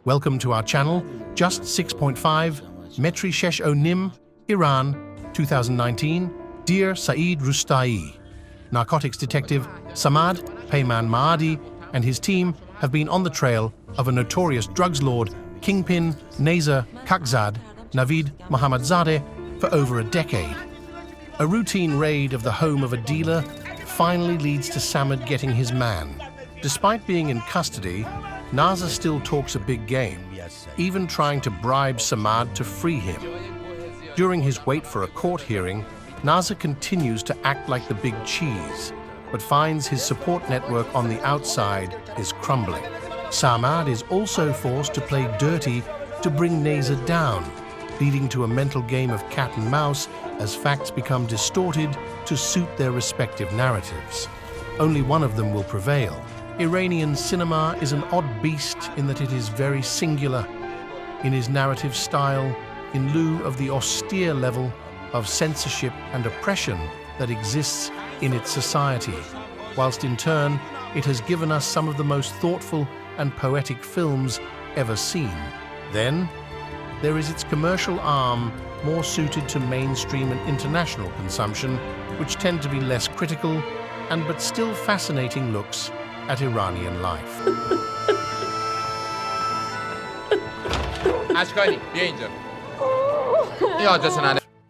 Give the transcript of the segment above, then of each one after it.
Welcome to our channel, Just 6.5, Metri Shesh Onim, Iran, 2019, Dear Saeed Rustai. Narcotics detective Samad Peyman Maadi and his team have been on the trail of a notorious drugs lord, kingpin Nazer Kakzad, Navid Mohammadzadeh, for over a decade. A routine raid of the home of a dealer finally leads to Samad getting his man. Despite being in custody, Nazer still talks a big game, even trying to bribe Samad to free him. During his wait for a court hearing, Nazer continues to act like the big cheese, but finds his support network on the outside is crumbling. Samad is also forced to play dirty to bring Nazer down, leading to a mental game of cat and mouse as facts become distorted to suit their respective narratives. Only one of them will prevail. Iranian cinema is an odd beast in that it is very singular in his narrative style, in lieu of the austere level of censorship and oppression that exists in its society, whilst in turn it has given us some of the most thoughtful and poetic films ever seen. Then, there is its commercial arm, more suited to mainstream and international consumption, which tend to be less critical and but still fascinating looks at Iranian life.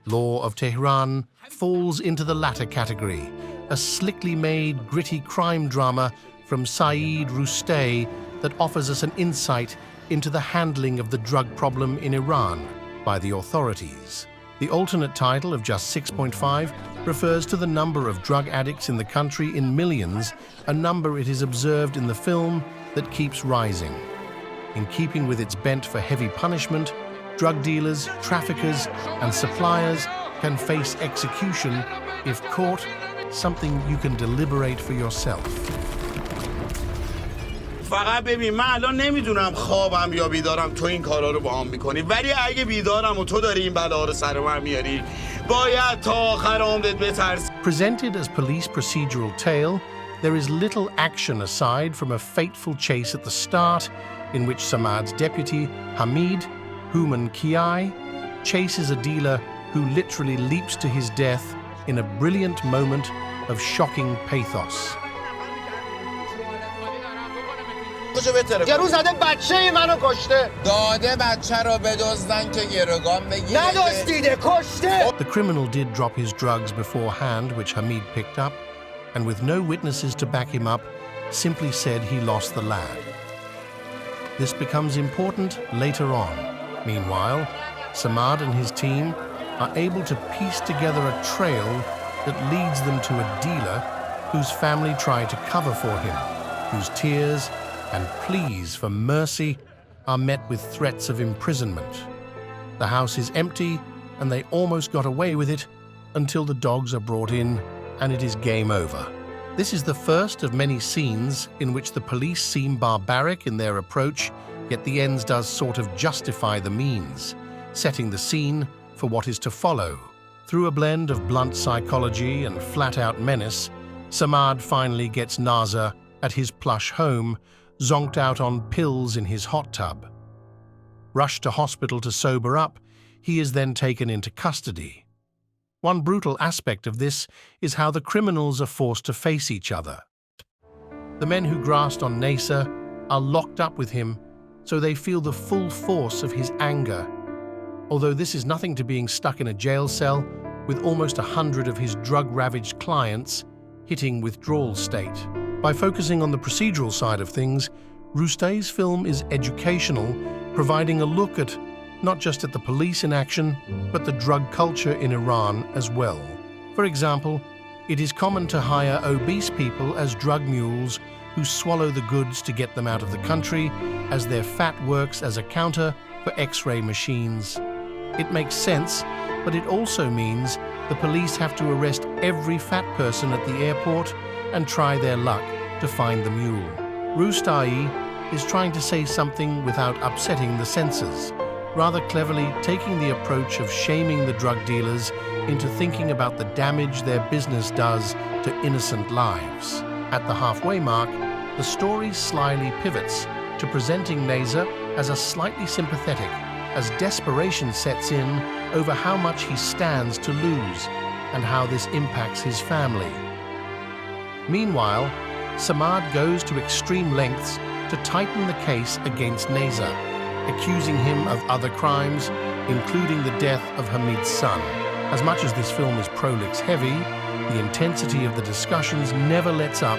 Law of Tehran falls into the latter category, a slickly made, gritty crime drama from Saeed Rustai that offers us an insight into the handling of the drug problem in Iran by the authorities. The alternate title of Just 6.5 refers to the number of drug addicts in the country in millions, a number it is observed in the film that keeps rising. In keeping with its bent for heavy punishment, drug dealers, traffickers, and suppliers can face execution if caught, something you can deliberate for yourself. فقط ببین من الان نمیدونم خوابم یا بیدارم تو این کارا رو با هم میکنی ولی اگه بیدارم و تو داری این بلا رو سر من میاری باید تا آخر عمرت بترسی. Presented as police procedural tale, there is little action aside from a fateful chase at the start in which Samad's deputy, Hamid Human Kiai, chases a dealer who literally leaps to his death in a brilliant moment of shocking pathos. یه روز زده بچه منو کشته داده بچه رو بدزدن که گروگان بگیره ندزدیده کشته. The criminal did drop his drugs beforehand, which Hamid picked up, and with no witnesses to back him up, simply said he lost the lad. This becomes important later on. Meanwhile, Samad and his team are able to piece together a trail that leads them to a dealer whose family tried to cover for him, whose tears and pleas for mercy are met with threats of imprisonment. The house is empty and they almost got away with it until the dogs are brought in and it is game over. This is the first of many scenes in which the police seem barbaric in their approach, yet the ends does sort of justify the means, setting the scene for what is to follow. Through a blend of blunt psychology and flat-out menace, Samad finally gets Nazer at his plush home, zonked out on pills in his hot tub. Rushed to hospital to sober up, he is then taken into custody. One brutal aspect of this is how the criminals are forced to face each other. The men who grasped on Nazer are locked up with him, so they feel the full force of his anger, although this is nothing to being stuck in a jail cell with almost 100 of his drug-ravaged clients hitting withdrawal state. By focusing on the procedural side of things, Rustai's film is educational, providing a look at not just at the police in action, but the drug culture in Iran as well. For example, it is common to hire obese people as drug mules who swallow the goods to get them out of the country, as their fat works as a counter for X-ray machines. It makes sense, but it also means the police have to arrest every fat person at the airport and try their luck to find the mule. Rustai is trying to say something without upsetting the senses, rather cleverly taking the approach of shaming the drug dealers into thinking about the damage their business does to innocent lives. At the halfway mark, the story slyly pivots to presenting Nazer as a slightly sympathetic, as desperation sets in over how much he stands to lose and how this impacts his family. Meanwhile, Samad goes to extreme lengths to tighten the case against Neza, accusing him of other crimes, including the death of Hamid's son. As much as this film is prolix heavy, the intensity of the discussions never lets up,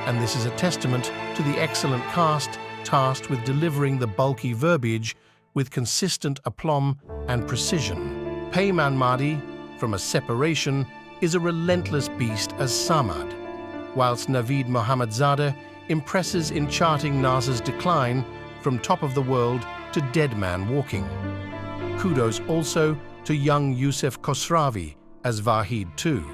and this is a testament to the excellent cast tasked with delivering the bulky verbiage with consistent aplomb and precision. Peyman Madi, from A Separation, is a relentless beast as Samad, whilst Navid Mohammadzadeh impresses in charting Naza's decline from top of the world to dead man walking. Kudos also to young Youssef Khosravi as Vahid too.